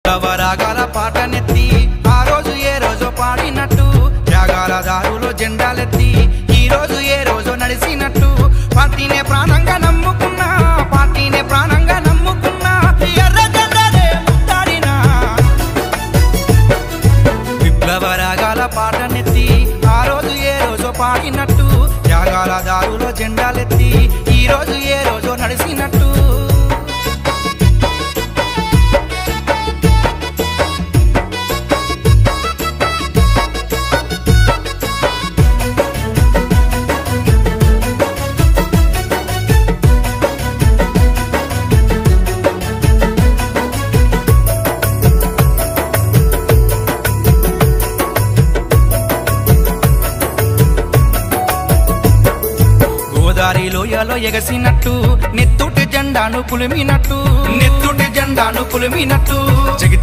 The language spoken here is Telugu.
విప్లవరాగాల పాటనెత్తి ఆ రోజు ఏ రోజు పాడినట్టు త్యాగాల దారులో జెండాలెత్తి ఈ రోజు ఏ రోజు నడిచినట్టు పార్టీనే ప్రాణంగా నమ్ముకున్నా పార్టీనే ప్రాణంగా నమ్ముకున్నా ఎర్ర జెండాలే ముద్దాడినా విప్లవరాగాల పాటనెత్తి ఆ రోజు ఏ రోజు పాడినట్టు త్యాగాల దారులో జెండాలెత్తి ఈ రోజు ఏ రోజు నడిచినట్టు లోయలో ఎగసినట్టు నెత్తుటి జెండాను పులిమినట్టు